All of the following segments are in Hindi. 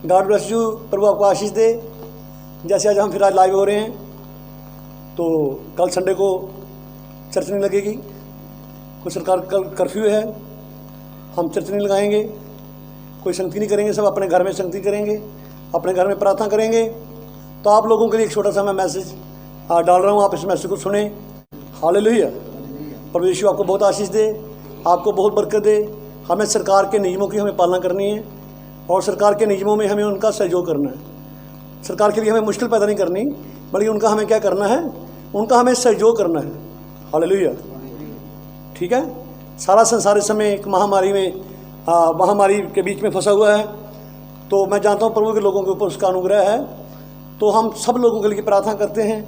God bless you. प्रभु आपको आशीष दे। जैसे आज हम फिर आज लाइव हो रहे हैं, तो कल संडे को चर्च नहीं लगेगी, कोई सरकार कल कर्फ्यू है, हम चर्च नहीं लगाएंगे, कोई संगति नहीं करेंगे, सब अपने घर में संगति करेंगे, अपने घर में प्रार्थना करेंगे। तो आप लोगों के लिए एक छोटा सा मैं मैसेज डाल रहा हूँ, आप इस मैसेज को सुने। हालेलुया। प्रभु यीशु आपको बहुत आशीष दे, आपको बहुत बरकत दे। हमें सरकार के नियमों की हमें पालना करनी है, और सरकार के नियमों में हमें उनका सहयोग करना है। सरकार के लिए हमें मुश्किल पैदा नहीं करनी, बल्कि उनका हमें क्या करना है, उनका हमें सहयोग करना है। हालेलुया। ठीक है। सारा संसार इस समय एक महामारी के बीच में फंसा हुआ है। तो मैं जानता हूँ प्रभु के लोगों के ऊपर उसका अनुग्रह है। तो हम सब लोगों के लिए प्रार्थना करते हैं,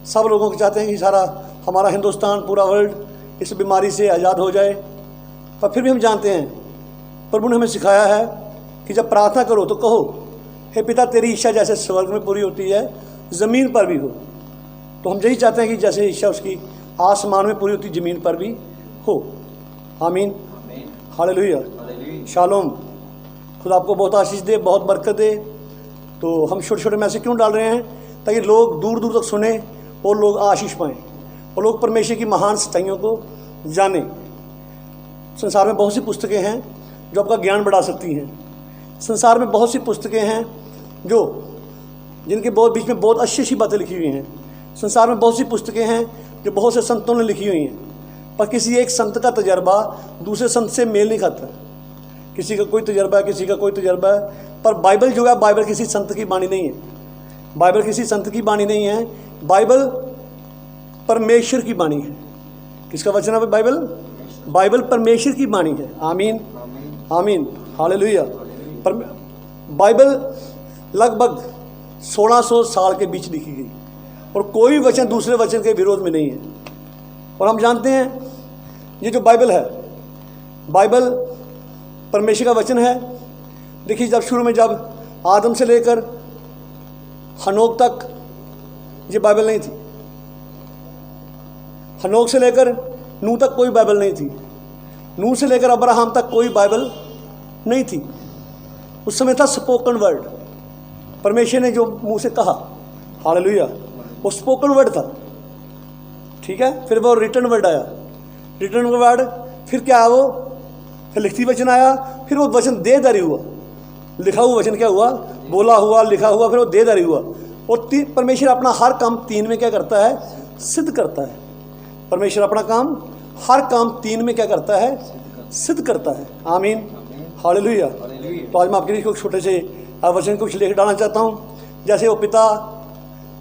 सब लोगों को चाहते हैं कि सारा हमारा हिंदुस्तान, पूरा वर्ल्ड इस बीमारी से आज़ाद हो जाए। पर फिर भी हम जानते हैं, प्रभु ने हमें सिखाया है कि जब प्रार्थना करो तो कहो, हे पिता तेरी इच्छा जैसे स्वर्ग में पूरी होती है ज़मीन पर भी हो। तो हम यही चाहते हैं कि जैसे इच्छा उसकी आसमान में पूरी होती ज़मीन पर भी हो। आमीन। हालेलुया। शालोम। खुदा आपको बहुत आशीष दे, बहुत बरकत दे। तो हम छोटे छोटे मैसेज क्यों डाल रहे हैं, ताकि लोग दूर दूर तक सुने और लोग आशीष पाएँ और लोग परमेश्वर की महान सच्चाइयों को जानें। संसार में बहुत सी पुस्तकें हैं जो आपका ज्ञान बढ़ा सकती हैं। संसार में बहुत सी पुस्तकें हैं जिनके बहुत बीच में बहुत अच्छी अच्छी बातें लिखी हुई हैं। संसार में बहुत सी पुस्तकें हैं जो बहुत से संतों ने लिखी हुई हैं, पर किसी एक संत का तजर्बा दूसरे संत से मेल नहीं खाता। किसी का कोई तजर्बा है, किसी का कोई तजर्बा है, पर बाइबल जो है, बाइबल किसी संत की बाणी नहीं है। बाइबल किसी संत की बाणी नहीं है। बाइबल परमेश्वर की बाणी है। किसका वचन है बाइबल? बाइबल परमेश्वर की बाणी है। आमीन, आमीन, हालेलुया। बाइबल लगभग 1600 साल के बीच लिखी गई, और कोई वचन दूसरे वचन के विरोध में नहीं है। और हम जानते हैं ये जो बाइबल है, बाइबल परमेश्वर का वचन है। देखिए, जब शुरू में जब आदम से लेकर हनोक तक ये बाइबल नहीं थी। हनोक से लेकर नूह तक कोई बाइबल नहीं थी। नूह से लेकर अब्राहम तक कोई बाइबल नहीं थी। उस समय था स्पोकन वर्ड, परमेश्वर ने जो मुंह से कहा। हालेलुया। वो स्पोकन वर्ड था। ठीक है। फिर वो रिटन वर्ड आया। रिटन वर्ड फिर क्या आया, वो फिर लिखती वचन आया। फिर वो वचन देहधारी हुआ। लिखा हुआ वचन क्या हुआ? बोला हुआ, लिखा हुआ, फिर वो देहधारी हुआ। और परमेश्वर अपना हर काम 3 में क्या करता है? सिद्ध करता है। परमेश्वर अपना काम हर काम 3 में क्या करता है? सिद्ध करता है। आमीन, हालेलुया। तो आज मैं आपके लिए छोटे से वचन कुछ लिख डालना चाहता हूँ। जैसे वो पिता,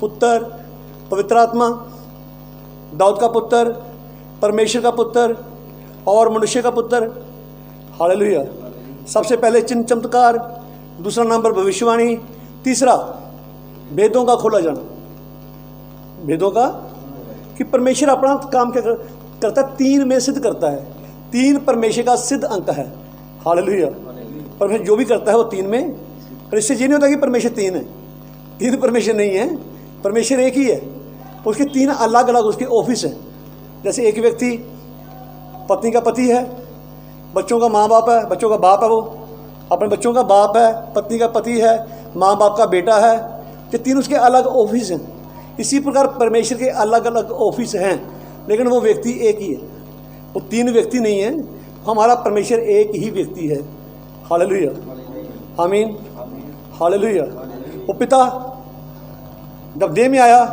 पुत्र, पवित्र आत्मा, दाऊद का पुत्र, परमेश्वर का पुत्र और मनुष्य का पुत्र। हालेलुया। सबसे पहले चिन्ह चमत्कार, दूसरा नंबर भविष्यवाणी, तीसरा भेदों का खोला जाना। भेदों का कि परमेश्वर अपना काम क्या करता है? 3 में सिद्ध करता है। 3 परमेश्वर का सिद्ध अंक है। हालेलुया। परमेश्वर जो भी करता है वो 3 में। और इससे ये नहीं होता कि परमेश्वर 3 है। 3 परमेश्वर नहीं है, परमेश्वर एक ही है। उसके 3 अलग अलग उसके ऑफिस हैं। जैसे एक व्यक्ति पत्नी का पति है, बच्चों का माँ बाप है, बच्चों का बाप है, वो अपने बच्चों का बाप है, पत्नी का पति है, माँ बाप का बेटा है। ये 3 उसके अलग ऑफिस हैं। इसी प्रकार परमेश्वर के अलग अलग ऑफिस हैं, लेकिन वो व्यक्ति एक ही है। वो 3 व्यक्ति नहीं है। हमारा परमेश्वर एक ही व्यक्ति है। हालेलुया, आमीन, हालेलुया। वो पिता जब देह में आया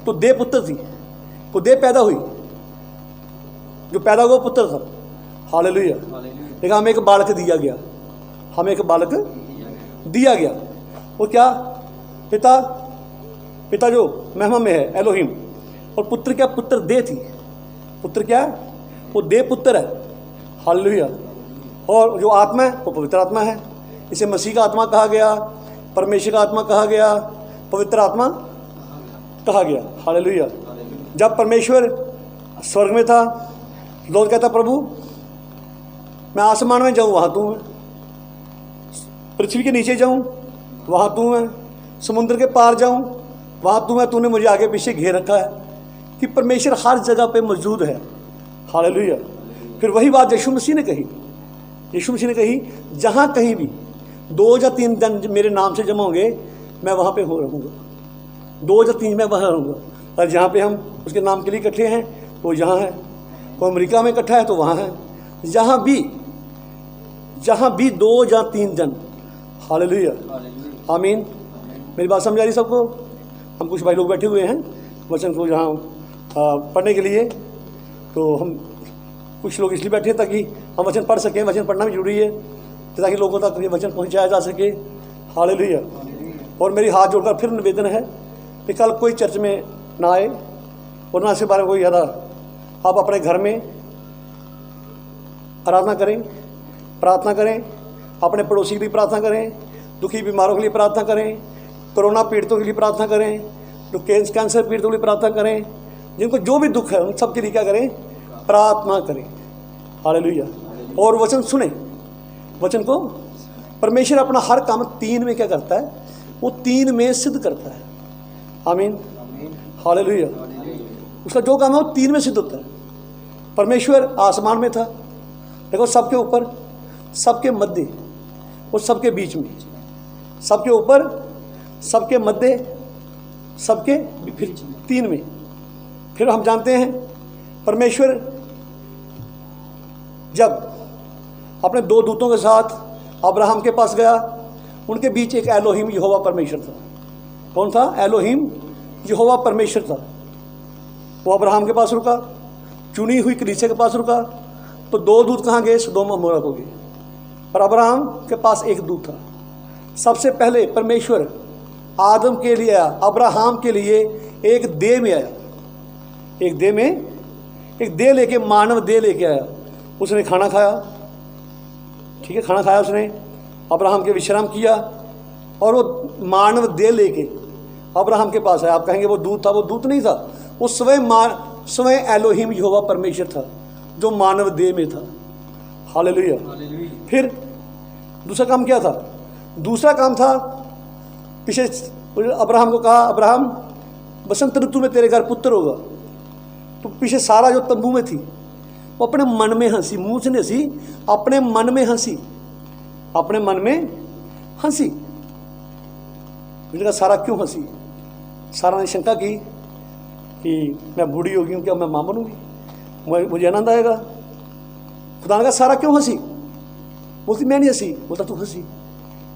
तो देह पुत्र थी। वो देह पैदा हुई, जो पैदा हुआ पुत्र था। हालेलुया। लेकिन हमें एक बालक दिया गया। हमें एक बालक दिया गया। वो क्या? पिता जो महिमा में है, एलोहिम। और पुत्र क्या? पुत्र देह थी। पुत्र क्या है? वो देह पुत्र है। हालेलुया। और जो आत्मा है वो पवित्र आत्मा है। इसे मसीह का आत्मा कहा गया, परमेश्वर का आत्मा कहा गया, पवित्र आत्मा कहा गया। हालेलुया। जब परमेश्वर स्वर्ग में था, लोग कहता, प्रभु मैं आसमान में जाऊं वहाँ तू है, पृथ्वी के नीचे जाऊं वहाँ तू है, समुद्र के पार जाऊं वहाँ तू है। तूने मुझे आगे पीछे घेर रखा है कि परमेश्वर हर जगह पे मौजूद है। हालेलुया। फिर वही बात यीशु मसीह ने कही। यीशु मसीह ने कही, जहाँ कहीं भी 2 या 3 जन मेरे नाम से जमा होंगे, मैं वहाँ पे रहूँगा। 2 या 3 मैं वहाँ रहूँगा। और जहाँ पे हम उसके नाम के लिए इकट्ठे हैं वो यहाँ है, वो अमेरिका में इकट्ठा है तो वहाँ है। जहाँ भी 2 या 3 जन, हालेलुया, आमीन। मेरी बात समझ आ रही सबको? हम कुछ भाई लोग बैठे हुए हैं वचन को यहाँ पढ़ने के लिए, तो हम कुछ लोग इसलिए बैठे हैं ताकि हम वचन पढ़ सकें। वचन पढ़ना भी जरूरी है ताकि लोगों तक ये वचन पहुँचाया जा सके, हालेलुया। और मेरी हाथ जोड़कर फिर निवेदन है कि कल कोई चर्च में ना आए और ना इसके बारे में कोई ज़्यादा, आप अपने घर में आराधना करें, प्रार्थना करें, अपने पड़ोसी के लिए प्रार्थना करें, दुखी बीमारों के लिए प्रार्थना करें, कोरोना पीड़ितों के लिए प्रार्थना करें, जो कैंसर पीड़ितों के लिए प्रार्थना करें, जिनको जो भी दुख है उन सब के लिए क्या करें? प्रार्थना करें, हालेलुया। और वचन सुने, वचन को परमेश्वर अपना हर काम 3 में क्या करता है? वो 3 में सिद्ध करता है, आमीन, हालेलुया। उसका जो काम है वो 3 में सिद्ध होता है। परमेश्वर आसमान में था, देखो, सबके ऊपर, सबके मध्य और सबके बीच में, सबके ऊपर, सबके मध्य, सबके फिर 3 में। फिर हम जानते हैं परमेश्वर जब अपने 2 दूतों के साथ अब्राहम के पास गया, उनके बीच एक एलोहिम यहोवा परमेश्वर था। कौन था? एलोहिम यहोवा परमेश्वर था। वो अब्राहम के पास रुका, चुनी हुई कलीसिया के पास रुका। तो 2 दूत कहाँ गए? सदोम अमोरा को गए। पर अब्राहम के पास एक दूत था। सबसे पहले परमेश्वर आदम के लिए आया, अब्राहम के लिए एक देह में आया, एक देह में, एक देह लेके, मानव देह लेके आया। उसने खाना खाया, ठीक है, खाना खाया उसने, अब्राहम के विश्राम किया, और वो मानव देह लेके अब्राहम के पास आया। आप कहेंगे वो दूत था, वो दूत नहीं था, वो स्वयं एलोहिम यहोवा परमेश्वर था जो मानव देह में था, हालेलुया। फिर दूसरा काम क्या था? दूसरा काम था, पीछे अब्राहम को कहा, अब्राहम बसंत ऋतु में तेरे घर पुत्र होगा। तो पीछे सारा जो तंबू में थी वो अपने मन में हंसी, मुंह से नहीं हंसी, अपने मन में हंसी, अपने मन में हंसी। मुझे कहा सारा क्यों हंसी? सारा ने शंका की कि मैं बूढ़ी हो गई हूँ, क्या मैं मां बनूंगी, मुझे आनंद आएगा। खुदा ने कहा सारा क्यों हंसी? बोलती मैं नहीं हंसी। बोलता तू हंसी।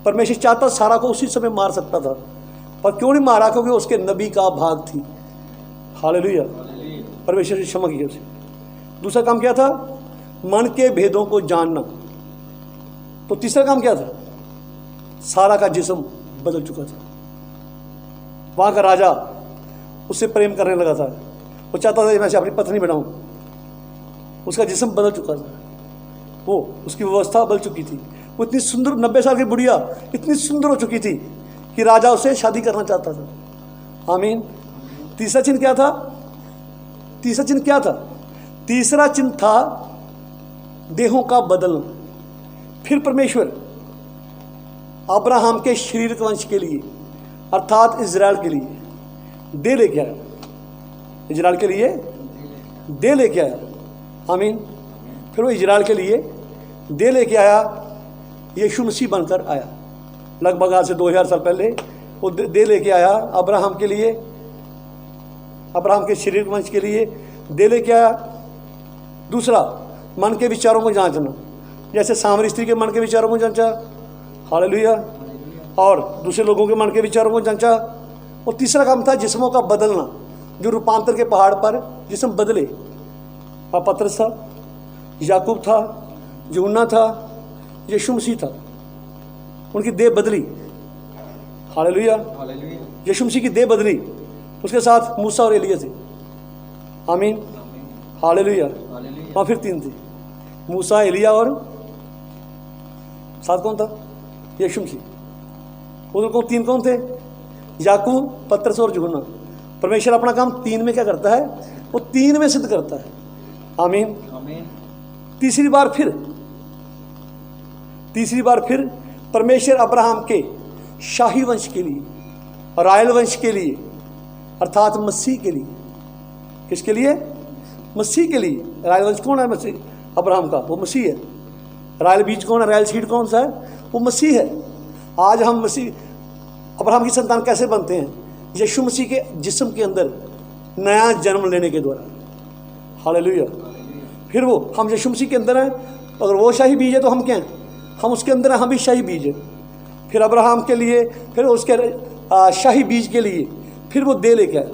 परमेश्वर चाहता सारा को उसी समय मार सकता था, पर क्यों नहीं मारा? क्योंकि उसके नबी का भाग थी, हालेलुया। परमेश्वर ने क्षमा किया उसे। दूसरा काम क्या था? मन के भेदों को जानना। तो तीसरा काम क्या था? सारा का जिस्म बदल चुका था। वहां का राजा उससे प्रेम करने लगा था, वो चाहता था मैं अपनी पत्नी बनाऊं। उसका जिस्म बदल चुका था, वो उसकी व्यवस्था बदल चुकी थी। वो इतनी सुंदर, 90 साल की बुढ़िया इतनी सुंदर हो चुकी थी कि राजा उससे शादी करना चाहता था, आमीन। तीसरा चिन्ह क्या था? तीसरा चिन्ह क्या था? तीसरा चिन्ह था देहों का बदलना। फिर परमेश्वर अब्राहम के शारीरिक वंश के लिए, अर्थात इजराइल के लिए दे लेके आया, इजराइल के लिए दे लेके आया, आमीन। फिर वो इजराइल के लिए दे लेके आया, यीशु मसीह बनकर आया। लगभग आज से 2000 साल पहले वो दे लेके आया अब्राहम के लिए, अब्राहम के शारीरिक वंश के लिए दे लेके आया। दूसरा, मन के विचारों को जांचना, जैसे सामरी स्त्री के मन के विचारों को जांचा, हालेलुया, और दूसरे लोगों के मन के विचारों को जांचा। और तीसरा काम था जिस्मों का बदलना, जो रूपांतर के पहाड़ पर जिस्म बदले। पतरस था, याकूब था, यूहन्ना था, यीशु मसीह था, उनकी देह बदली, हालेलुया। यीशु मसीह की देह बदली, उसके साथ मूसा और एलिया थे, आमीन, हालेलुया। वहाँ फिर 3 थे, मूसा, एलिया और साथ कौन था? यीशु मसीह। उधर को 3 कौन थे? याकूब, पतरस और यूहन्ना। परमेश्वर अपना काम 3 में क्या करता है? वो 3 में सिद्ध करता है, आमीन। तीसरी बार फिर परमेश्वर अब्राहम के शाही वंश के लिए, रायल वंश के लिए, अर्थात मसीह के लिए, किसके लिए? मसीह के लिए। रायल वंश कौन है? मसीह, अब्राहम का, वो मसीह है। रायल बीज कौन है? रायल सीड कौन सा है? वो मसीह है, आज हम मसीह अब्राहम की संतान कैसे बनते हैं? यीशु मसीह के जिस्म के अंदर नया जन्म लेने के द्वारा। हालेलुया। फिर वो हम यीशु मसीह के अंदर हैं, अगर वो शाही बीज है तो हम क्या हैं? हम उसके अंदर हैं, हम भी शाही बीज है। फिर अब्राहम के लिए, फिर उसके शाही बीज के लिए फिर वो दे लेके आया,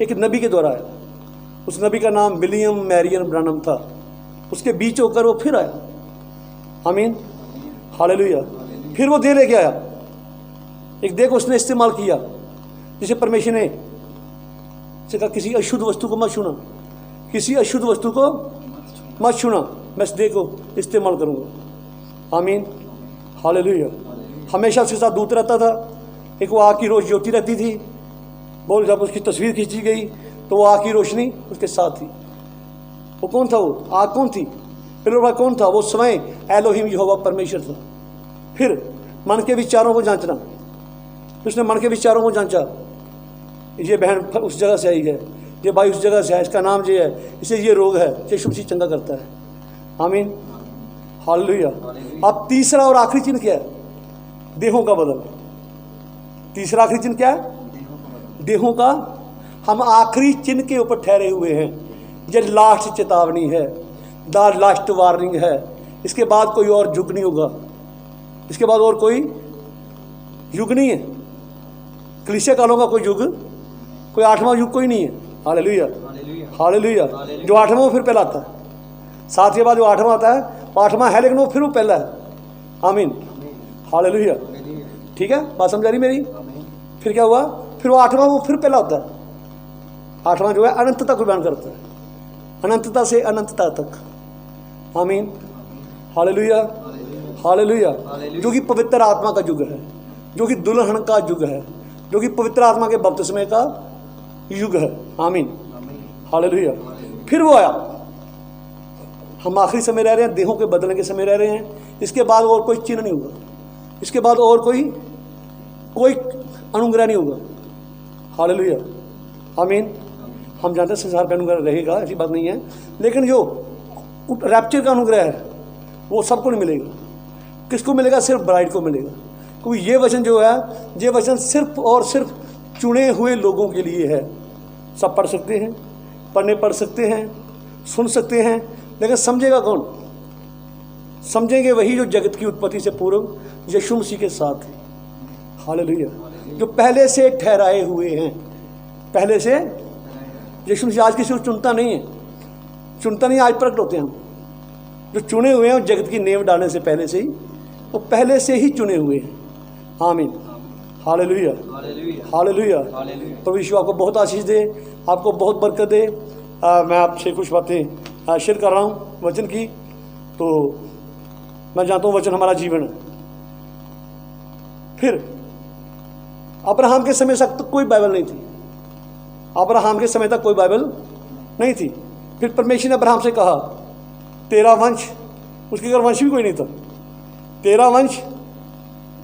एक नबी के द्वारा आया। उस नबी का नाम विलियम मैरियन ब्रानम था। उसके बीच होकर वो फिर आया। आमीन, हालेलुया। फिर वो दे लेके आया, एक दे को उसने इस्तेमाल किया, जिसे परमेश्वर ने कहा किसी अशुद्ध वस्तु को मत छूना, किसी अशुद्ध वस्तु को मत छूना, मैं इस दे को इस्तेमाल करूँगा। आमीन, हालेलुया। हमेशा उसके साथ दूत रहता था। एक वो आग की रोश ज्योति रहती थी। बोल, जब उसकी तस्वीर खींची गई तो वो आग की रोशनी उसके साथ थी। वो कौन था? वो आग कौन थी? फिर वो कौन था? वो स्वयं एलोहिम यहोवा परमेश्वर था। फिर मन के विचारों को जांचना, उसने मन के विचारों को जांचा। ये बहन उस जगह से आई है, ये भाई उस जगह से है, इसका नाम ये है, इसे ये रोग है, यीशु मसीह चंगा करता है। आमीन, हालेलुया। अब तीसरा और आखिरी चिन्ह क्या है? देहों का बदल। तीसरा आखिरी चिन्ह क्या है? देहों का। हम आखिरी चिन्ह के ऊपर ठहरे हुए हैं। ये लास्ट चेतावनी है, द लास्ट वार्निंग है। इसके बाद कोई और युग नहीं होगा, इसके बाद और कोई युग नहीं है। कलीसिया कालों का कोई युग, कोई आठवां युग कोई नहीं है। Hallelujah, hallelujah. जो आठवां वो फिर पहला आता है, सात के बाद जो आठवां आता है वो आठवां है, लेकिन वो फिर वो पहला है। आमीन, हालेलुया। ठीक है, बात समझ आ रही मेरी? फिर क्या हुआ? फिर वो आठवां वो फिर पहला होता है। आठवां जो है अनंतता को बयान करता है, अनंतता से अनंतता तक। आमीन, हालेलुया, हालेलुया। जो कि पवित्र आत्मा का युग है, जो कि दुल्हन का युग है, जो कि पवित्र आत्मा के बपतिस्मे का युग है। आमीन, हालेलुया। फिर वो आया। हम आखिरी समय रह रहे हैं, देहों के बदलने के समय रह रहे हैं। इसके बाद और कोई चिन्ह नहीं होगा, इसके बाद और कोई अनुग्रह नहीं होगा। हालेलुया, आमीन। हम जानते हैं संसार का अनुग्रह रहेगा, ऐसी बात नहीं है, लेकिन जो रैप्चर का अनुग्रह है वो सबको नहीं मिलेगा। किसको मिलेगा? सिर्फ ब्राइड को मिलेगा। क्योंकि ये वचन जो है, ये वचन सिर्फ और सिर्फ चुने हुए लोगों के लिए है। सब पढ़ सकते हैं, पढ़ सकते हैं, सुन सकते हैं, लेकिन समझेगा कौन? समझेंगे वही जो जगत की उत्पत्ति से पूर्व यीशु मसीह के साथ है। हालेलुया। जो पहले से ठहराए हुए हैं, पहले से। यीशु मसीह आज किसी को चुनता नहीं है, चुनता नहीं, आज प्रकट होते हैं हम। जो चुने हुए हैं जगत की नींव डालने से पहले से ही, वो पहले से ही चुने हुए हैं। आमीन, हालेलुया, हालेलुया। प्रभु यीशु आपको बहुत आशीष दे, आपको बहुत बरकत दे। मैं आपसे कुछ बातें शेयर कर रहा हूँ वचन की, तो मैं जानता हूँ वचन हमारा जीवन है। फिर अब्राहम के समय तक कोई बाइबल नहीं थी, अब्राहम के समय तक कोई बाइबल नहीं थी। फिर परमेश्वर ने अब्राहम से कहा, तेरा वंश, उसके घर वंश भी कोई नहीं था, तेरा वंश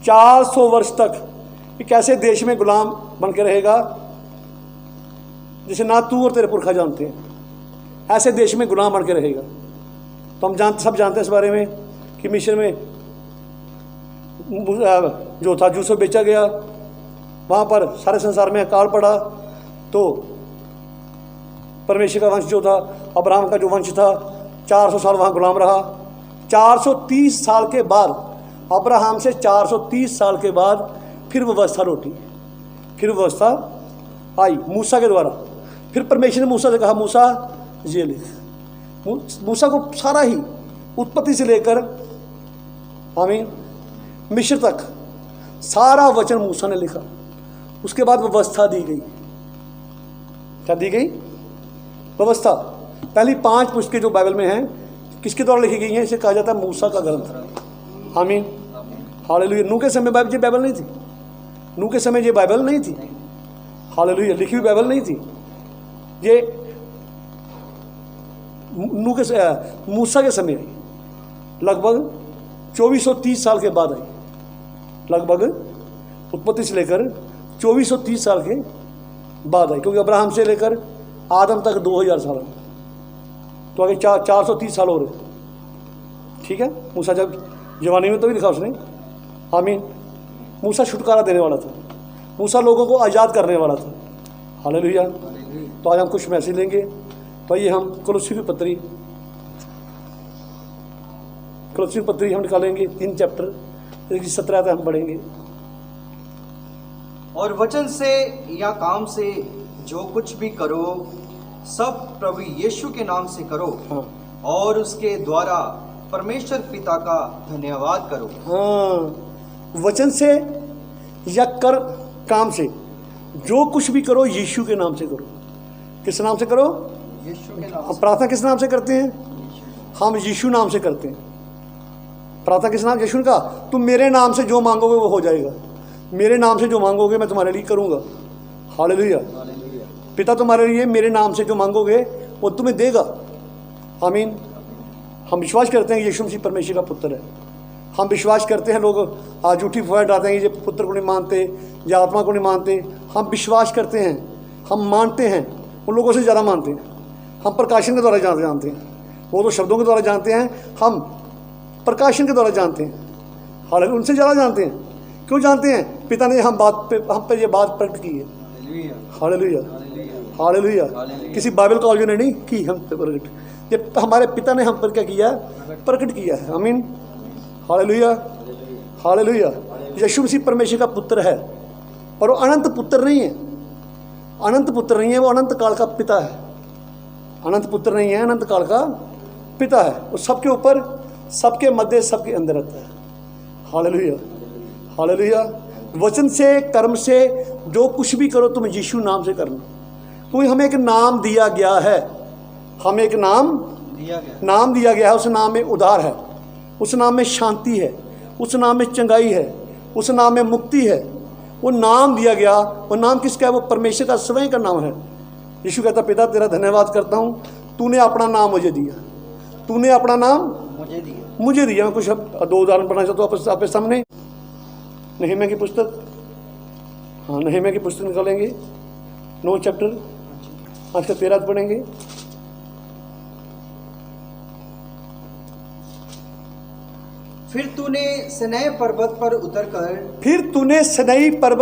400 वर्ष तक एक ऐसे देश में गुलाम बन के रहेगा जिसे ना तू और तेरे पुरखा जानते हैं। ऐसे देश में गुलाम बन के रहेगा। तो हम सब जानते हैं इस बारे में कि मिस्र में जो था यूसुफ बेचा गया, वहाँ पर सारे संसार में अकाल पड़ा। तो परमेश्वर का वंश जो था, अब्राहम का जो वंश था, 400 साल वहाँ गुलाम रहा। 430 साल के बाद, अब्राहम से 430 साल के बाद फिर व्यवस्था लौटी, फिर व्यवस्था आई मूसा के द्वारा। फिर परमेश्वर ने मूसा से कहा, मूसा ये लिख। मूसा को सारा ही उत्पत्ति से लेकर आमीन मिस्र तक सारा वचन मूसा ने लिखा। उसके बाद व्यवस्था दी गई। क्या दी गई? व्यवस्था। पहली 5 पुस्तकें जो बाइबल में हैं, किसके द्वारा लिखी गई हैं? इसे कहा जाता है मूसा का ग्रंथ। आमीन, हालेलुया। नूह के समय बाइबल नहीं थी, नूह के समय ये बाइबल नहीं थी। हालेलुया, लिखी हुई बाइबल नहीं थी। ये नूह के मूसा के समय आई, लगभग 2430 साल के बाद आई। लगभग उत्पत्ति से लेकर 2430 साल के बाद आई, क्योंकि अब्राहम से लेकर आदम तक 2000 साल है, तो आगे 430 साल हो रहे। ठीक है, मूसा जब जवानी में तो भी लिखा उसने। आमीन, मूसा छुटकारा देने वाला था, मूसा लोगों को आज़ाद करने वाला था। हालेलुया। तो आज हम कुछ मैसेज लेंगे। तो आइए हम कुलुस्सी की पत्री हम निकालेंगे, 3 चैप्टर 17 तक हम पढ़ेंगे। और वचन से या काम से जो कुछ भी करो सब प्रभु यीशु के नाम से करो। हाँ। और उसके द्वारा परमेश्वर पिता का धन्यवाद करो। हाँ, वचन से या काम से जो कुछ भी करो यीशु के नाम से करो। किस नाम से करो? यीशु के नाम हम से। प्रार्थना किस नाम से करते हैं? हम यीशु नाम से करते हैं। प्रार्थना किस नाम? यीशु का। तुम मेरे नाम से जो मांगोगे वो हो जाएगा। मेरे नाम से जो मांगोगे मैं तुम्हारे लिए करूँगा। हालेलुया। पिता तुम्हारे लिए मेरे नाम से जो मांगोगे वो तुम्हें देगा। आमीन। हम विश्वास करते हैं यीशु मसीह परमेश्वर का पुत्र है। हम विश्वास करते हैं, लोग झूठी अफवाह डालते हैं कि ये पुत्र को नहीं मानते या आत्मा को नहीं मानते। हम विश्वास करते हैं, हम मानते हैं, उन लोगों से ज़्यादा मानते हैं। हम प्रकाशन के द्वारा जानते हैं, वो तो शब्दों के द्वारा जानते हैं, हम प्रकाशन के द्वारा जानते हैं। हालांकि उनसे ज़्यादा जानते हैं। क्यों जानते हैं? पिता ने हम पे ये बात प्रकट की है। Hallelujah, hallelujah. किसी बाइबल कॉलेज ने नहीं की हम पे प्रकट, ये हमारे पिता ने हम पर क्या किया? प्रकट किया है। आमीन। Hallelujah, hallelujah. यीशु मसीह परमेश्वर का पुत्र है, पर वो अनंत पुत्र नहीं है। अनंत पुत्र नहीं है, वो अनंत काल का पिता है। अनंत पुत्र नहीं है, अनंत काल का पिता है। वो सबके ऊपर, सबके मध्य, सबके अंदर रहता है। Hallelujah, hallelujah. वचन से, कर्म से जो कुछ भी करो तुम यीशु नाम से करना। क्योंकि हमें एक नाम दिया गया है, हमें एक नाम दिया गया है। उस नाम में उद्धार है, उस नाम में शांति है, उस नाम में चंगाई है, उस नाम में मुक्ति है। वो नाम दिया गया, वो नाम किसका है? वो परमेश्वर का स्वयं का नाम है। यीशु कहता, पिता तेरा धन्यवाद करता हूँ, तूने अपना नाम मुझे दिया, तूने अपना नाम मुझे दिया। मैं कुछ 2 उदाहरण पढ़ना चाहता हूँ आपके सामने। नहम्याह की पुस्तक, हाँ नहम्याह की पुस्तक निकालेंगे, 9 चैप्टर, आज का 13 पढ़ेंगे। फिर तूने सिनै पर्वत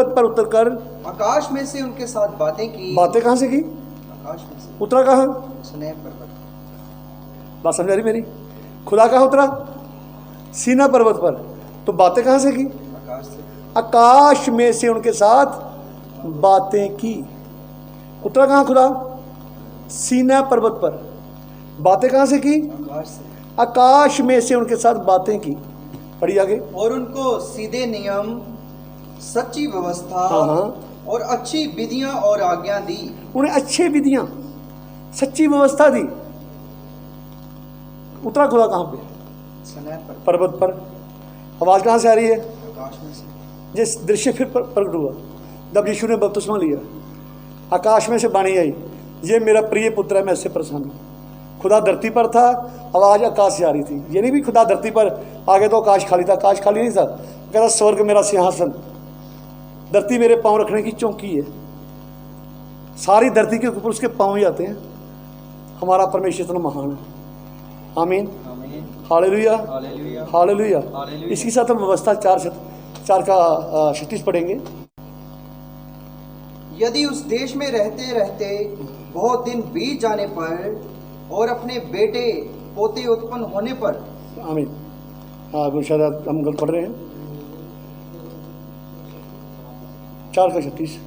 पर उतरकर आकाश में से उनके साथ बातें की। बातें कहाँ से की? आकाश में से। उतरा कहाँ? सिनै पर्वत। बात समझ रही मेरी? खुदा कहाँ उतरा? सीना पर्वत पर। तो बातें कहाँ से की? आकाश से। आकाश में से उनके साथ बातें की। उतरा कहाँ खुदा? सीना पर्वत पर। बातें कहाँ से की? आकाश से। आकाश में से उनके साथ बातें की। पढ़िए आगे। और उनको सीधे नियम, सच्ची व्यवस्था और अच्छी विधियां और आज्ञा दी। उन्हें अच्छी विधियां, सच्ची व्यवस्था दी। उतरा खुदा कहाँ पे? पर्वत पर। आवाज कहाँ से आ रही है? आकाश में से। जिस दृश्य फिर प्रकट हुआ जब यीशु ने बपतिस्मा लिया, आकाश में से वाणी आई, ये मेरा प्रिय पुत्र है, मैं इससे प्रसन्न हूँ। खुदा धरती पर था, आवाज़ आकाश से आ रही थी। ये नहीं भी खुदा धरती पर आगे तो आकाश खाली था, आकाश खाली नहीं था। कहता स्वर्ग मेरा सिंहासन, धरती मेरे पांव रखने की चौकी है। सारी धरती के ऊपर उसके पांव ही आते हैं। हमारा परमेश्वर इतना महान है। आमीन, हालेलुया, हालेलुया। इसके साथ हम व्यवस्था 4 का 36 पढ़ेंगे। यदि उस देश में रहते रहते बहुत दिन बीत जाने पर और अपने बेटे पोते उत्पन्न होने पर। आमीन। हाँ शायद हम गलत पढ़ रहे हैं। 4 का 36।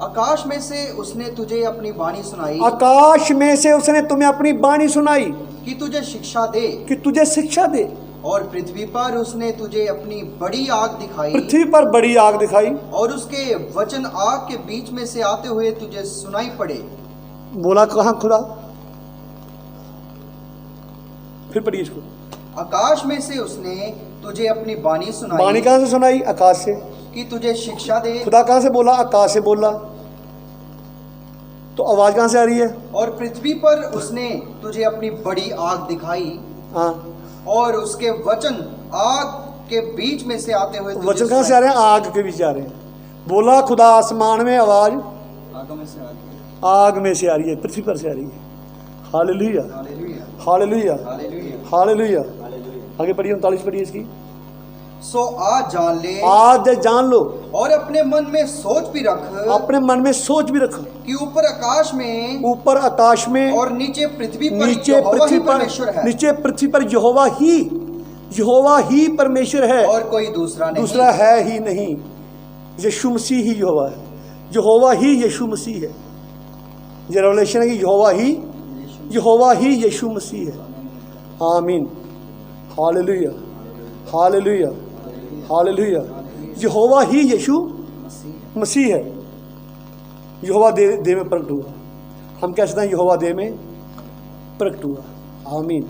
आकाश में से उसने तुझे अपनी वाणी सुनाई। आकाश में से उसने तुम्हें अपनी वाणी सुनाई कि तुझे शिक्षा दे, कि तुझे शिक्षा दे। और पृथ्वी पर उसने तुझे अपनी बड़ी आग दिखाई। पृथ्वी पर बड़ी आग दिखाई। और उसके वचन आग के बीच में से आते हुए तुझे सुनाई पड़े। बोला कहाँ खुदा? फिर पढ़िए इसको। आकाश में से उसने तुझे अपनी वाणी सुनाई। वाणी कहाँ से सुनाई? आकाश से। कि तुझे शिक्षा दे। खुदा कहाँ से बोला? आकाश से बोला। तो आवाज कहाँ से आ रही है? और पृथ्वी पर उसने तुझे अपनी बड़ी आग दिखाई। हाँ। और उसके वचन आग के बीच में से आते हुए। वचन कहाँ से आ रहे हैं? आग के बीच आ रहे हैं। बोला खुदा, आसमान में आवाज आग में से आ रही है। आग में से आ रही है, पृथ्वी पर से आ रही है। Hallelujah, hallelujah, hallelujah. आगे पढ़िए 39 पढ़िए इसकी। सो आज जान ले आज जान लो और अपने मन में सोच भी रख अपने मन में सोच भी रखो कि ऊपर आकाश में ऊपर आकाश में और नीचे पृथ्वी पर नीचे यहोवा पृथ्वी ही पर परमेश्वर है नीचे पृथ्वी पर यहोवा ही परमेश्वर है और कोई दूसरा नहीं। दूसरा है ही नहीं। यीशु मसीह ही यहोवा है, यहोवा ही यीशु मसीह है। ये रेवलेशन है कि यहोवा ही यीशु मसीह है। आमीन, हालेलुया, हालेलुया, हालेलुया। यहोवा ही यीशु मसीह है। यहोवा दे में प्रकट हुआ। हम कह सकते हैं यहोवा दे में प्रकट हुआ। आमीन,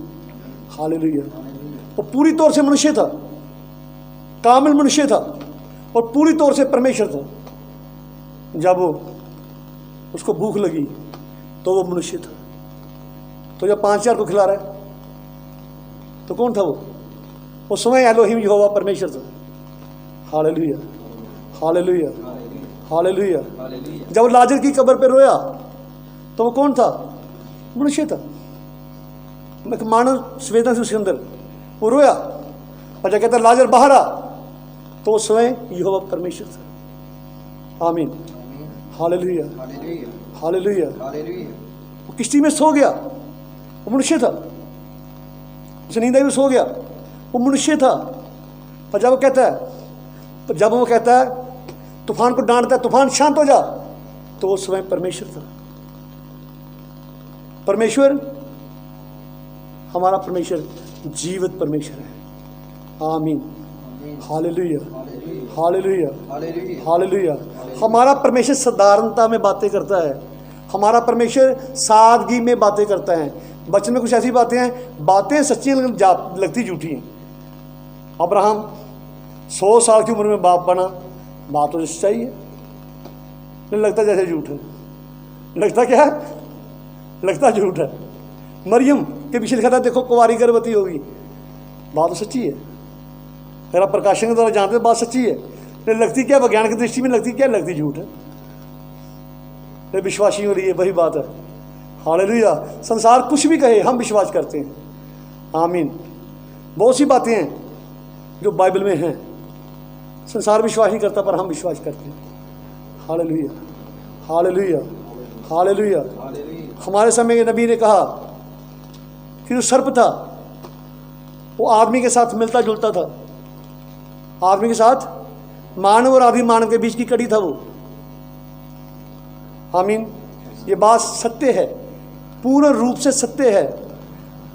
हालेलुया। वो पूरी तौर से मनुष्य था, कामिल मनुष्य था और पूरी तौर से परमेश्वर था। जब वो उसको भूख लगी तो वो मनुष्य था। तो जब 5,000 को खिला रहा है तो कौन था वो? उस समय एलोहिम यहोवा परमेश्वर था। Hallelujah, hallelujah, hallelujah. जब लाजर की कब्र पे रोया तो वो कौन था? मनुष्य था। एक मानव संवेदना थी उसके अंदर, वो रोया। और जब कहता लाजर बाहर आ तो उस समय यहोवा परमेश्वर था। आमीन, हालेलुया, हालेलुया। वो किश्ती में सो गया, वो मनुष्य था। उसे नींद आई, वो सो गया, वो मनुष्य था। और जब वो कहता है तूफान को डांटता है तूफान शांत हो जा, तो उस समय परमेश्वर था। परमेश्वर, हमारा परमेश्वर जीवित परमेश्वर है। आमीन, हालेलुया, हालेलुया, हालेलुया। हमारा परमेश्वर साधारणता में बातें करता है। हमारा परमेश्वर सादगी में बातें करता है। बचपन में कुछ ऐसी बातें सच्ची लगती झूठी हैं। अब्राहम 100 साल की उम्र में बाप बना, बात तो सच्चाई है, नहीं लगता जैसे झूठ है। लगता क्या है? लगता झूठ है। मरियम के पीछे लिखा था देखो कुंवारी गर्भवती होगी, बात तो सच्ची है। अगर आप प्रकाशन के द्वारा जानते हैं बात सच्ची है, लेकिन लगती क्या? विज्ञान की दृष्टि में लगती क्या? लगती झूठ है। विश्वासी हो रही है, वही बात है। हालेलुया। संसार कुछ भी कहे, हम विश्वास करते हैं। आमीन। बहुत सी बातें हैं जो बाइबल में हैं, संसार विश्वास नहीं करता पर हम विश्वास करते हैं। Hallelujah, hallelujah, hallelujah. हमारे समय के नबी ने कहा कि जो सर्प था वो आदमी के साथ मिलता जुलता था। आदमी के साथ मानव और आदि मानव के बीच की कड़ी था वो। आमीन। ये बात सत्य है, पूर्ण रूप से सत्य है।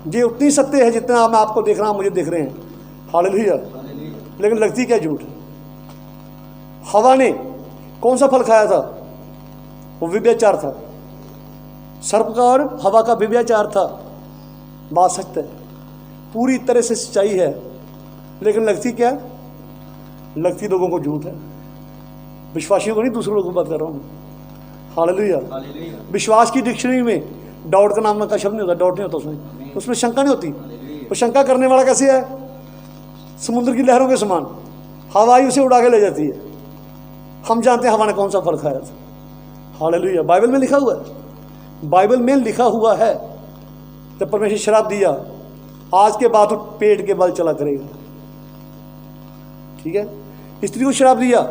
ये उतनी सत्य है जितना मैं आपको देख रहा हूं, मुझे देख रहे हैं। हालेलुया। लेकिन लगती क्या झूठ है। हवा ने कौन सा फल खाया था? वो व्यभिचार था। सर्प का और हवा का व्यभिचार था। बात सत्य है, पूरी तरह से सच्चाई है। लेकिन लगती क्या? लगती लोगों को झूठ है। विश्वासियों को नहीं, दूसरे लोगों को बात कर रहा हूँ। हालेलुया। विश्वास की डिक्शनरी में डाउट का नाम का शब्द नहीं होता, डाउट नहीं होता उसमें शंका नहीं होती। वो शंका करने वाला कैसे है? समुद्र की लहरों के समान, हवा ही उसे उड़ा के ले जाती है। हम जानते हैं हवा ने कौन सा फल खाया था। हालेलुया। बाइबल में लिखा हुआ है, बाइबल में लिखा हुआ है। जब परमेश्वर शराब दिया, आज के बाद तो पेट के बल चला करेगा। ठीक है। स्त्री को शराब दिया,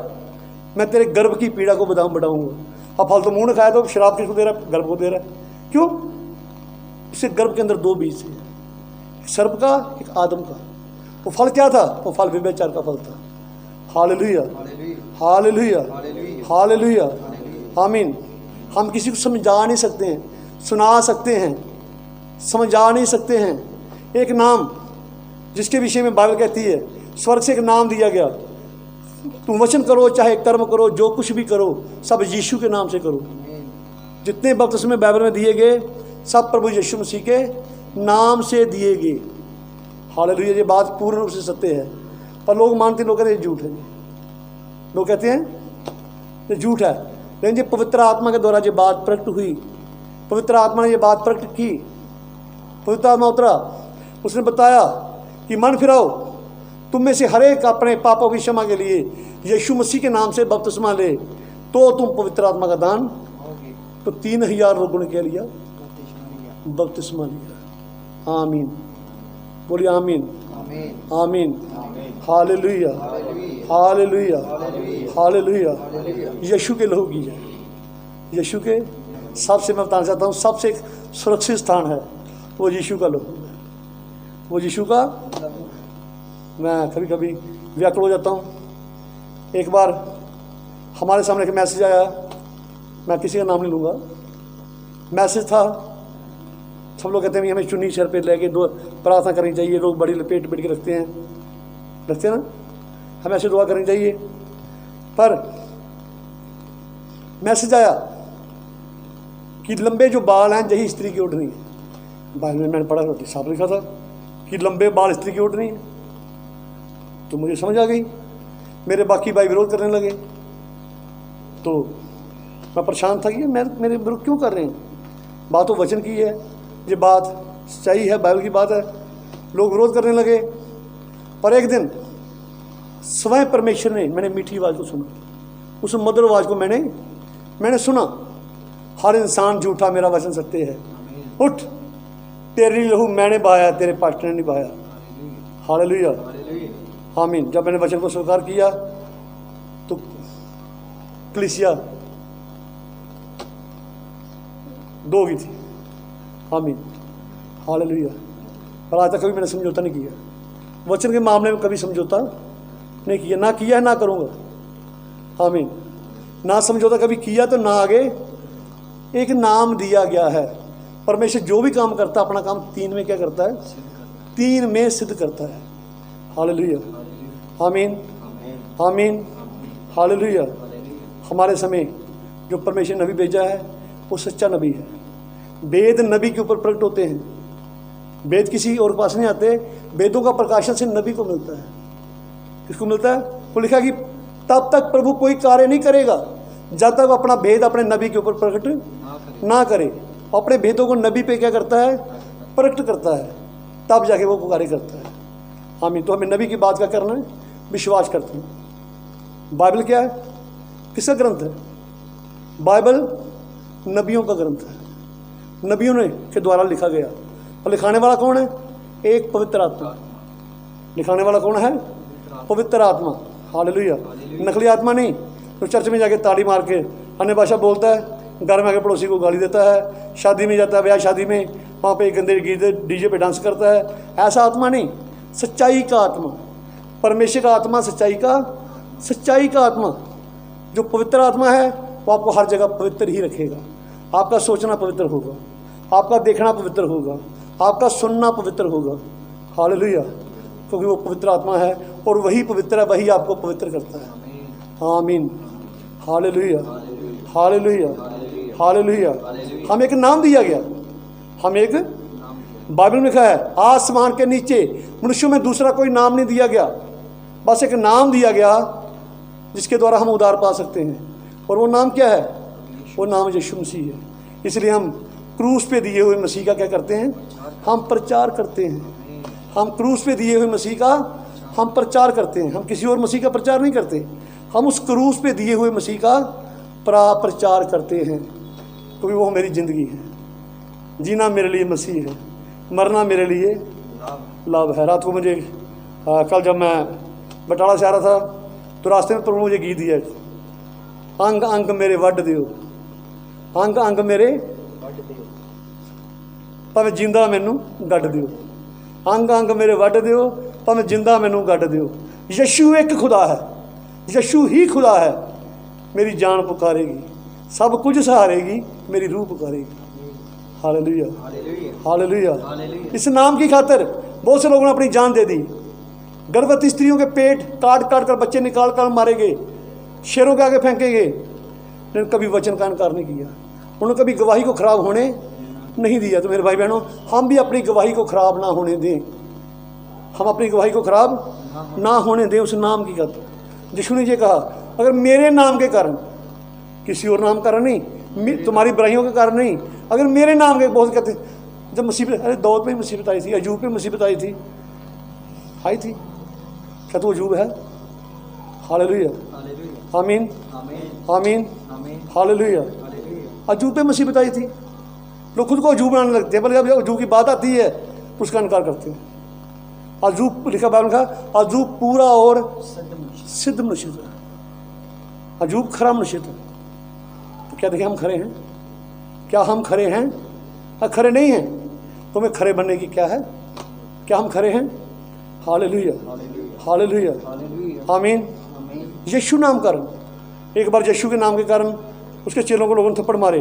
मैं तेरे गर्भ की पीड़ा को बढ़ाऊंगा। अब फल तो मुंह ने खाया, तो शराब किसको दे रहा है? गर्भ को दे रहा है। क्यों? इससे गर्भ के अंदर 2 बीज थे, एक सर्प का, एक आदम का। वो फल क्या था? वो फल व्यभिचार का फल था। Hallelujah, hallelujah, hallelujah. आमीन। हम किसी को समझा नहीं सकते हैं, सुना सकते हैं, समझा नहीं सकते हैं। एक नाम जिसके विषय में बाइबल कहती है, स्वर्ग से एक नाम दिया गया, तुम वचन करो चाहे कर्म करो, जो कुछ भी करो सब यीशु के नाम से करो। जितने बपतिस्मे बाइबल में दिए गए सब प्रभु यीशु मसीह के नाम से दिए गए। हालेलुया। ये बात पूर्ण रूप से सत्य है। पर लोग मानते, लोग कहते हैं झूठ है। लोग कहते हैं ये झूठ है। लेकिन ये पवित्र आत्मा के द्वारा ये बात प्रकट हुई, पवित्र आत्मा ने ये बात प्रकट की। पवित्र आत्मा उतरा, उसने बताया कि मन फिराओ, तुम में से हर एक अपने पापों की क्षमा के लिए यीशु मसीह के नाम से बपतिस्मा ले, तो तुम पवित्र आत्मा का दान। तो 3000 लोगों ने क्या लिया? बपतिस्मा लिया। आमीन। बोलिए आमीन। आमीन आमीन। Hallelujah, hallelujah, hallelujah. यीशु के लहू की जय। यीशु के सबसे मैं बताना चाहता हूँ, सबसे एक सुरक्षित स्थान है वो यीशु का लहू है, वो यीशु का। मैं कभी कभी व्याकुल हो जाता हूँ। एक बार हमारे सामने एक मैसेज आया, मैं किसी का नाम नहीं लूँगा। मैसेज था, सब लोग कहते हैं हमें चुन्नी सर पे लेके दो प्रार्थना करनी चाहिए, लोग बड़ी लपेट के रखते हैं ना, हमें ऐसे दुआ करनी चाहिए। पर मैसेज आया कि लंबे जो बाल हैं यही स्त्री की ओढ़नी है। बाइबल में मैंने पढ़ा, साफ लिखा था कि लंबे बाल स्त्री की ओढ़नी है। तो मुझे समझ आ गई, मेरे बाकी भाई विरोध करने लगे। तो मैं परेशान था कि मेरे विरोध क्यों कर रहे हैं। बात तो वचन की है, ये बात सच्चाई है, बाइबल की बात है। लोग विरोध करने लगे। पर एक दिन स्वयं परमेश्वर ने, मैंने मीठी आवाज़ को सुना, उस मधुर आवाज़ को मैंने सुना, हर इंसान झूठा, मेरा वचन सत्य है। उठ, तेरी लहू मैंने बहाया, तेरे पास्टर ने नहीं बहाया। हालेलुया, आमीन। जब मैंने वचन को स्वीकार किया तो कलीसिया 2 की थी। आमीन, हालेलुया। पर आज तक कभी मैंने समझौता नहीं किया, वचन के मामले में कभी समझौता नहीं किया, ना किया है ना करूँगा। आमीन। ना समझौता कभी किया तो ना आगे। एक नाम दिया गया है, परमेश्वर जो भी काम करता है अपना काम 3 में क्या करता है, 3 में सिद्ध करता है। हालेलुया, आमीन, आमीन, हालेलुया। हमारे समय जो परमेश्वर नबी भेजा है वो सच्चा नबी है। वेद नबी के ऊपर प्रकट होते हैं, वेद किसी और पास नहीं आते। वेदों का प्रकाशन से नबी को मिलता है। किसको मिलता है? वो लिखा कि तब तक प्रभु कोई कार्य नहीं करेगा जब तक अपना भेद अपने नबी के ऊपर प्रकट ना करे। अपने भेदों को नबी पे क्या करता है, प्रकट करता है, तब जाके वो कार्य करता है। आमीन। तो हमें नबी की बात का करना है, विश्वास करते हैं। बाइबल क्या है, किसका ग्रंथ है? बाइबल नबियों का ग्रंथ है, नबियों ने के द्वारा लिखा गया। और लिखाने वाला कौन है? एक पवित्र आत्मा। लिखाने वाला कौन है? पवित्र आत्मा। हालेलुया। नकली आत्मा नहीं, तो चर्च में जाके ताड़ी मार के अन्य भाषा बोलता है, घर में आके पड़ोसी को गाली देता है, शादी में जाता है, ब्याह शादी में वहाँ पे गंदे गीत डीजे पे डांस करता है। ऐसा आत्मा नहीं, सच्चाई का आत्मा, परमेश्वर का आत्मा, सच्चाई का आत्मा। जो पवित्र आत्मा है वो आपको हर जगह पवित्र ही रखेगा। आपका सोचना पवित्र होगा, आपका देखना पवित्र होगा, आपका सुनना पवित्र होगा। हालेलुया। क्योंकि वो पवित्र आत्मा है और वही पवित्र है, वही आपको पवित्र करता है। आमीन, हालेलुया, हालेलुया, हालेलुया। हम एक नाम दिया गया, हम एक, बाइबल में लिखा है आसमान के नीचे मनुष्यों में दूसरा कोई नाम नहीं दिया गया, बस एक नाम दिया गया जिसके द्वारा हम उद्धार पा सकते हैं। और वो नाम क्या है? वो नाम यीशु मसीह है। इसलिए हम क्रूस पे दिए हुए मसीह का क्या करते हैं? हम प्रचार करते हैं। हम क्रूस पे दिए हुए मसीह का हम प्रचार करते हैं। हम किसी और मसीह का प्रचार नहीं करते, हम उस क्रूस पे दिए हुए मसीह का प्रचार करते हैं। क्योंकि वो मेरी ज़िंदगी है, जीना मेरे लिए मसीह है, मरना मेरे लिए लाभ है। रात को मुझे कल जब मैं बटाला से आ रहा था तो रास्ते में प्रभु मुझे गीत दिया, अंग अंग मेरे वड दियो, अंग अंग मेरे भावें जिंदा मैनू गढ़ दियो, अंग अंग मेरे वड दियो, भावें जिंदा मैनू गढ़ दियो। यीशु एक खुदा है, यीशु ही खुदा है। मेरी जान पुकारेगी, सब कुछ सहारेगी, मेरी रूह पुकारेगी। Hallelujah, hallelujah. इस नाम की खातिर बहुत से लोगों ने अपनी जान दे दी। गर्भवती स्त्रियों के पेट काट काट कर बच्चे निकाल कर मारे गए, शेरों के आगे फेंके गए, लेकिन कभी वचन का इनकार नहीं किया। उन्होंने कभी गवाही को खराब होने नहीं दिया। तो मेरे भाई बहनों, हम भी अपनी गवाही को खराब ना होने दें, हम अपनी गवाही को खराब ना होने दें उस नाम की खातिर। यीशु ने ये कहा, अगर मेरे नाम के कारण, किसी और नाम कारण नहीं, तुम्हारी बुराइयों के कारण नहीं, अगर मेरे नाम के, बहुत कहते जब मुसीबत, अरे दौद पे मुसीबत आई थी, अजूब पे मुसीबत आई थी, क्या तो अजूब है? हालेलुया, आमीन, आमीन, हालेलुया। अजूब पे मुसीबत आई थी, लोग खुद को अजूब बनाने लगते हैं, बल्कि अजूब की बात आती है उसका इनकार करते हैं। अजूब लिखा बाइबल का, अजूब पूरा और सिद्ध मनुष्य था। अजूब खरा मनुष्य था। तो क्या देखें हम खरे हैं? क्या हम खरे हैं? खरे नहीं हैं। तो हमें खरे बनने की क्या है? क्या हम खरे हैं? हालेलुया, हालेलुया, आमीन। यीशु नाम कारण, एक बार यीशु के नाम के कारण उसके चेलों को लोगों ने थप्पड़ मारे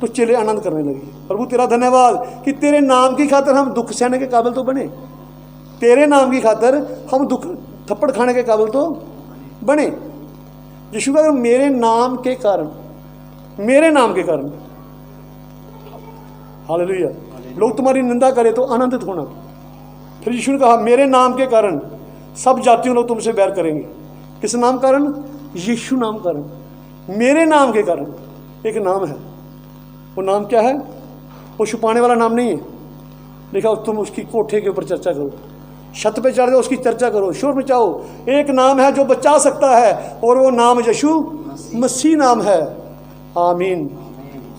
तो चेले आनंद करने लगे। प्रभु तेरा धन्यवाद कि तेरे नाम की खातिर हम दुख सहने के काबिल तो बने, तेरे नाम की खातिर हम दुख थप्पड़ खाने के काबिल तो बने। यीशु का मेरे नाम के कारण, मेरे नाम के कारण, हालेलुया, लोग तुम्हारी निंदा करें तो आनंदित होना। फिर यीशु ने कहा मेरे नाम के कारण सब जातियों लोग तुमसे बैर करेंगे। किस नाम कारण? यीशु नाम कारण, मेरे नाम के कारण। एक नाम है, वो नाम क्या है? वो छुपाने वाला नाम नहीं है। देखा, तुम उसकी कोठे के ऊपर चर्चा करो, छत पे चढ़ जाओ, उसकी चर्चा करो, शोर मचाओ। एक नाम है जो बचा सकता है और वो नाम यीशु मसीह नाम है। आमीन,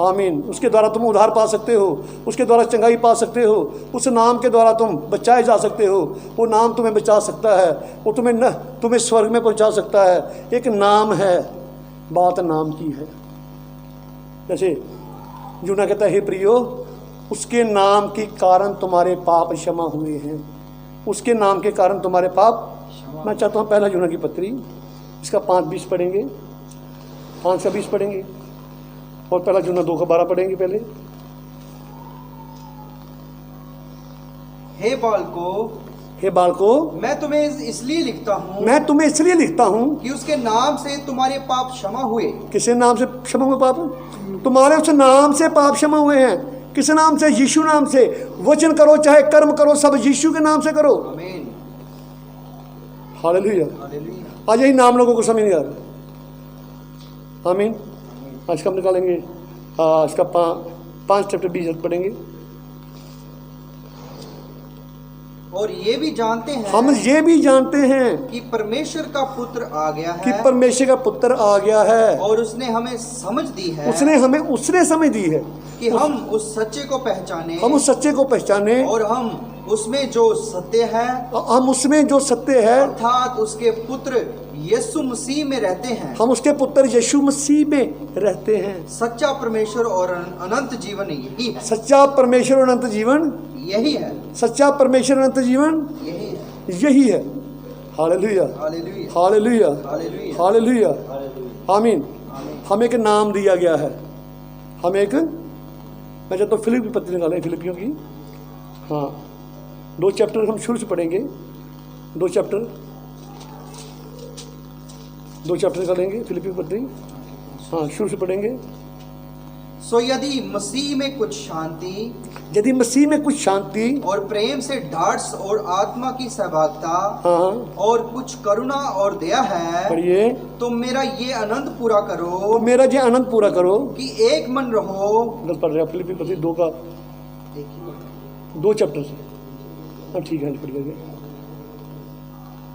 आमीन। उसके द्वारा तुम उद्धार पा सकते हो, उसके द्वारा चंगाई पा सकते हो, उस नाम के द्वारा तुम बचाए जा सकते हो। वो नाम तुम्हें बचा सकता है, वो तुम्हें स्वर्ग में पहुंचा सकता है। एक नाम है, बात नाम की है। जैसे यूना कहता है, हे प्रियो, उसके नाम के कारण तुम्हारे पाप क्षमा हुए हैं। उसके नाम के कारण तुम्हारे पाप। मैं चाहता हूँ पहला यूना की पत्री, इसका 5:20 पढ़ेंगे, 5 का 20 पढ़ेंगे, और पहला यूना 2 का 12 पढ़ेंगे पहले। हे बालको, हे बालको, मैं तुम्हें इसलिए लिखता हूँ, मैं तुम्हें इसलिए लिखता हूँ कि उसके नाम से तुम्हारे पाप क्षमा हुए। किसे नाम से क्षमा हुए पाप? तुम्हारे उस नाम से पाप क्षमा हुए हैं। किस नाम से? यीशु नाम से। वचन करो चाहे कर्म करो, सब यीशु के नाम से करो। आमीन, हालेलुया। हालेलुया। आज यही नाम लोगों को समझ नहीं आ रहा। आमीन। आज का हम निकालेंगे, इसका 5 चैप्टर 20 पढ़ेंगे। और ये भी जानते हैं, हम ये भी जानते हैं कि परमेश्वर का पुत्र आ गया है, कि परमेश्वर का पुत्र आ गया है, और उसने हमें समझ दी है, उसने समझ दी है कि हम उस सच्चे को पहचाने, हम उस सच्चे को पहचाने, और हम उसमें जो सत्य है, हम उसमें जो सत्य है, अर्थात उसके पुत्र यीशु मसीह में रहते हैं। हम उसके पुत्र यीशु मसीह में रहते हैं। सच्चा परमेश्वर और अनंत जीवन यही है। सच्चा परमेश्वर और अनंत जीवन यही है। सच्चा परमेश्वर अनंत जीवन यही है। यही है। Hallelujah, hallelujah, hallelujah, hallelujah, hallelujah, आमीन। हमें एक नाम दिया गया है। हम एक, मैं चाहता हूँ फिलिप की पत्री निकालें, फिलिपियों की। हाँ, 2 चैप्टर हम शुरू से पढ़ेंगे। 2 चैप्टर निकालेंगे फिलिपी की पत्री। हाँ, शुरू से पढ़ेंगे। सो यदि मसीह में कुछ शांति, यदि मसीह में कुछ शांति और प्रेम से ढाढ़स और आत्मा की सहभागिता, हाँ, और कुछ करुणा और दया है, पढ़िए, तो मेरा ये आनंद पूरा करो, तो मेरा ये आनंद पूरा करो कि एक मन रहो। गलत पढ़ रहे फिलिपी पत्री 2 का 2 चैप्टर से। हाँ ठीक है, पढ़ गए।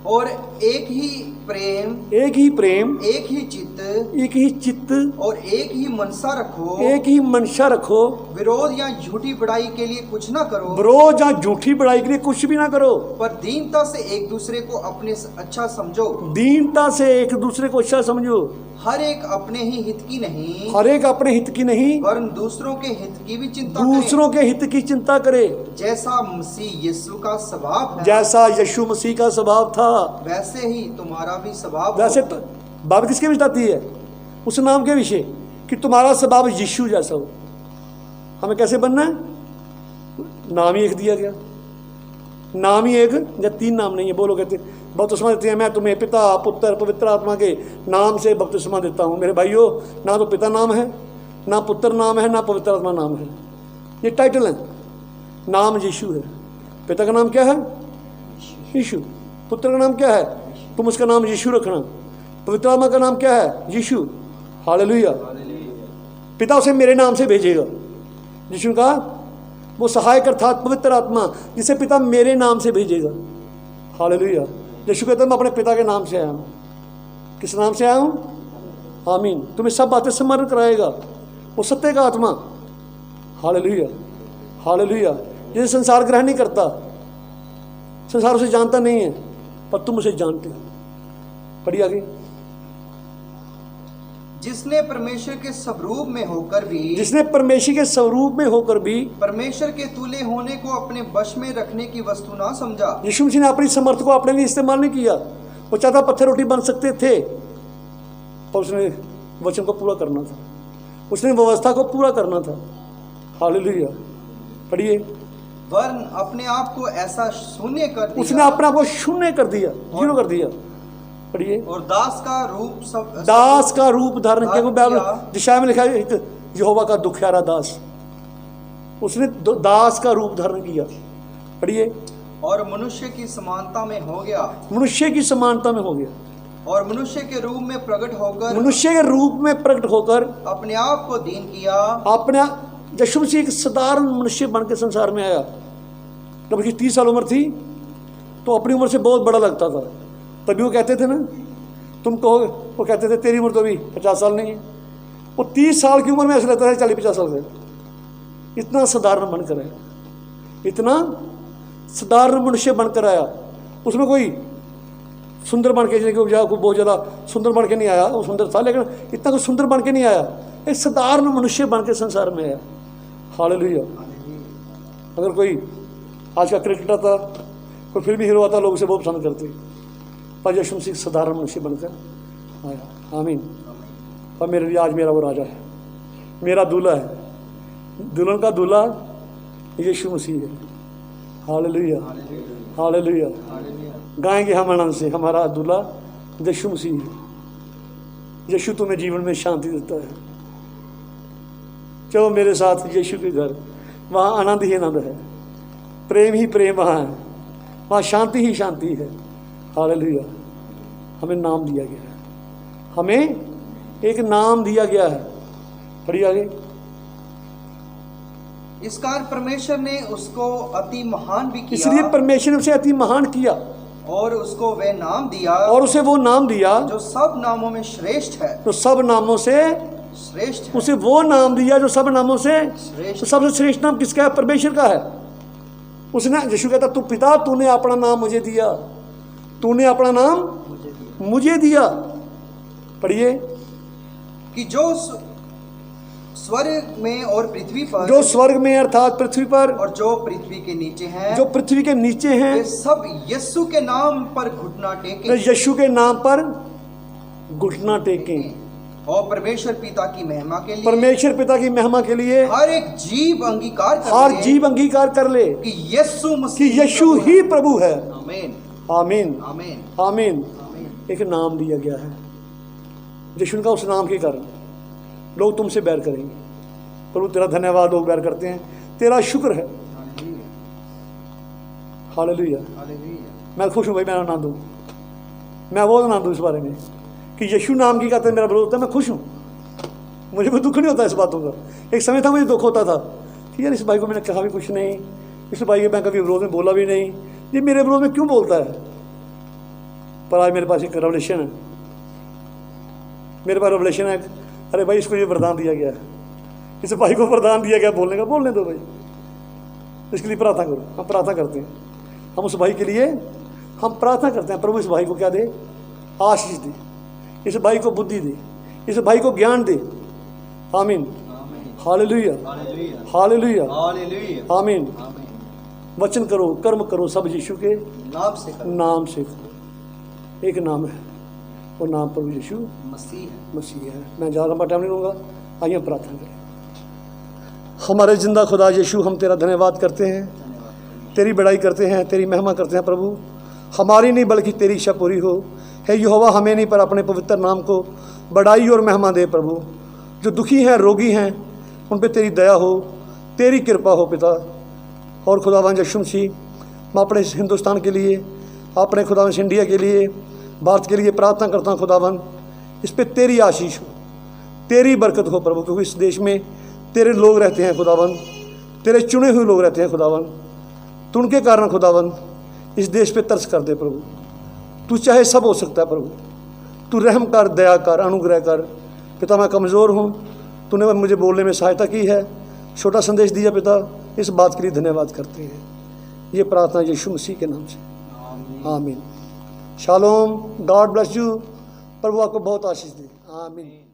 और एक ही प्रेम, एक ही प्रेम, एक ही चित्त, एक ही चित्त, और एक ही मनसा रखो। एक ही मंशा रखो। विरोध या झूठी बड़ाई के लिए कुछ ना करो, विरोध या झूठी बड़ाई के लिए कुछ भी ना करो, पर दीनता से एक दूसरे को अपने अच्छा समझो। दीनता से एक दूसरे को अच्छा समझो। हर एक अपने ही हित की नहीं, हर एक अपने हित की नहीं, वरन दूसरों के हित की भी चिंता दूसरों के हित की चिंता करे। जैसा मसीह यीशु का स्वभाव है, जैसा यीशु मसीह का स्वभाव था, वैसे ही तुम्हारा भी स्वभाव हो। वैसे तो बात किसके विषय आती है? उस नाम के विषय, कि तुम्हारा स्वभाव यीशु जैसा हो। हमें कैसे बनना है? नाम ही एक दिया गया, नाम ही एक, या 3 नाम नहीं है। बोलो कहते बपतिस्मा देते हैं, मैं तुम्हें पिता पुत्र पवित्र आत्मा के नाम से बपतिस्मा देता हूँ। मेरे भाइयों, ना तो पिता नाम है, ना पुत्र नाम है, ना पवित्र आत्मा नाम है। ये टाइटल है। नाम यीशु है। पिता का नाम क्या है? यीशु। पुत्र का नाम क्या है? तुम उसका नाम यीशु रखना। पवित्र आत्मा का नाम क्या है? यीशु। हालेलुया। पिता उसे मेरे नाम से भेजेगा। यीशु का वो सहायक अर्थात पवित्र आत्मा, जिसे पिता मेरे नाम से भेजेगा। हालेलुया। यीशु कहता है मैं अपने पिता के नाम से आया हूँ। किस नाम से आया हूँ? आमीन। तुम्हें सब बातें स्मरण कराएगा वो सत्य का आत्मा। Hallelujah, hallelujah. जिसे संसार ग्रहण नहीं करता, संसार उसे जानता नहीं है, पर तुम उसे जानते हो। पढ़िए आगे। जिसने परमेश्वर के स्वरूप में होकर भी जिसने परमेश्वर के स्वरूप में होकर भी परमेश्वर के तुल्य होने को अपने वश में रखने की वस्तु ना समझा। यीशु मसीह ने अपनी समर्थ को अपने लिए इस्तेमाल नहीं किया। वो चाहता पत्थर रोटी बन सकते थे, पर उसने वचन को पूरा करना था, उसने व्यवस्था को पूरा करना था। हालेलुया। पढ़िए। वरन अपने आप को ऐसा शून्य कर दिया, उसने अपने आप को शून्य कर दिया, जीरो कर दिया। पढ़िए। और दास का रूप धारण किया। बाइबल दिशा में लिखा है यहोवा का दुखियारा दास। उसने दास का रूप धारण किया। पढ़िए। और मनुष्य की समानता में हो गया। मनुष्य की समानता में हो गया। और मनुष्य के रूप में प्रकट होकर अपने आप को दीन किया। अपने यीशु मसीह एक साधारण मनुष्य बन के संसार में आया। जब उसकी 30 साल उम्र थी तो अपनी उम्र से बहुत बड़ा लगता था। तभी वो कहते थे ना, तुम कहो, वो कहते थे तेरी उम्र तो अभी 50 साल नहीं है। वो 30 साल की उम्र में ऐसा लगता था 40-50 साल से। इतना साधारण बनकर आया, इतना साधारण मनुष्य बनकर आया। उसमें कोई सुंदर बन के बहुत ज़्यादा सुंदर बन के नहीं आया। वो सुंदर था लेकिन इतना कुछ सुंदर बन के नहीं आया। एक साधारण मनुष्य बन के संसार में आया। हालेलुया। अगर कोई आज का क्रिकेटर था, कोई फिल्मी हीरो आता, लोग उसे बहुत पसंद करते, पर यीशु मसीह साधारण मनुष्य बनकर आया। आमीन। और मेरे लिए आज मेरा वो राजा है, मेरा दूल्हा है, दुल्हन का दूल्हा यीशु मसीह है। हालेलुया। हालेलुया। गाएंगे हम आनंद से, हमारा दूल्हा यीशु मसीह है। यीशु तुम्हें जीवन में शांति देता है। चलो मेरे साथ यीशु के घर, वहाँ आनंद ही आनंद है, प्रेम ही प्रेम वहाँ है, वहाँ शांति ही शांति है। हालेलुया। हमें नाम दिया गया है, हमें एक नाम दिया गया है। पढ़िए आगे। इस कारण परमेश्वर ने उसको अति महान भी किया, इसलिए परमेश्वर ने उसे अति महान किया और उसको वह नाम दिया, और उसे वो नाम दिया जो सब नामों में श्रेष्ठ है। तो सब नामों से श्रेष्ठ है। उसे वो नाम दिया जो सब नामों से श्रेष्ठ। तो सबसे श्रेष्ठ नाम किसका है? परमेश्वर का है। उसने, यीशु कहता, तू पिता, तूने अपना नाम मुझे दिया, तूने अपना नाम मुझे दिया। पढ़िए। कि जो स्वर्ग में और पृथ्वी पर, जो स्वर्ग में अर्थात पृथ्वी पर, और जो पृथ्वी के नीचे हैं, जो पृथ्वी के नीचे हैं, वे सब यीशु के नाम पर घुटना टेकें। तो यीशु के नाम पर घुटना टेकें। और परमेश्वर पिता की महिमा के लिए, परमेश्वर पिता की महिमा के लिए हर एक जीव अंगीकार कर हर ले जीव अंगीकार कर ले कि यीशु कि मसीह यीशु ही प्रभु है। आमीन। आमीन। आमीन। आमीन। आमीन। एक नाम दिया गया है। यीशु का उस नाम के कारण लोग तुमसे बैर करेंगे। प्रभु तेरा धन्यवाद, लोग बैर करते हैं, तेरा शुक्र है। हालेलुया। मैं खुश हूँ भाई, मैं आनंद हूँ, मैं बहुत आनंद हूँ इस बारे में कि यीशु नाम की कहते मेरा विरोध होता है। मैं खुश हूँ, मुझे कोई दुख नहीं होता इस बातों का। एक समय था मुझे दुख होता था कि यार इस भाई को मैंने कहा भी कुछ नहीं, इस भाई के मैं कभी विरोध में बोला भी नहीं, ये मेरे विरोध में क्यों बोलता है। पर आज मेरे पास एक रेवलेशन है, मेरे पास रेवलेशन है। अरे भाई इसको ये वरदान दिया गया है, इस भाई को वरदान दिया गया बोलने का, बोलने दो भाई, इसके लिए प्रार्थना करो। हम प्रार्थना करते हैं, हम उस भाई के लिए हम प्रार्थना करते हैं। प्रभु इस भाई को क्या दे? आशीष दे, इस भाई को बुद्धि दे, इस भाई को ज्ञान दे। आमीन। हालेलुया। हालेलुया। आमीन। वचन करो, कर्म करो, सब यीशु के नाम से करो। नाम से करो। एक नाम है, वो नाम प्रभु यीशु मसीह है। मैं ज़्यादा लंबा टाइम नहीं लूँगा, आइए हम प्रार्थना करें। हमारे जिंदा खुदा यीशु, हम तेरा धन्यवाद करते हैं, तेरी बड़ाई करते हैं, तेरी महिमा करते हैं। प्रभु हमारी नहीं बल्कि तेरी इच्छा पूरी हो। हे यहोवा, हमें नहीं पर अपने पवित्र नाम को बड़ाई और महिमा दे। प्रभु जो दुखी हैं, रोगी हैं, उन पे तेरी दया हो, तेरी कृपा हो पिता। और खुदावन यीशु मसीह, मैं अपने हिंदुस्तान के लिए, अपने खुदावन इंडिया के लिए, भारत के लिए प्रार्थना करता हूँ खुदावन, इस पर तेरी आशीष हो, तेरी बरकत हो प्रभु, क्योंकि इस देश में तेरे लोग रहते हैं खुदावन, तेरे चुने हुए लोग रहते हैं खुदावन। तो उनके कारण खुदावन इस देश पे तरस कर दे प्रभु। तू चाहे सब हो सकता है प्रभु, तू रहम कर, दया कर, अनुग्रह कर पिता। मैं कमज़ोर हूँ, तूने मुझे बोलने में सहायता की है, छोटा संदेश दिया पिता, इस बात के लिए धन्यवाद करते हैं। ये प्रार्थना यीशु मसीह के नाम से। आमीन। शालोम, गॉड ब्लेस यू। प्रभु आपको बहुत आशीष दे। आमीन।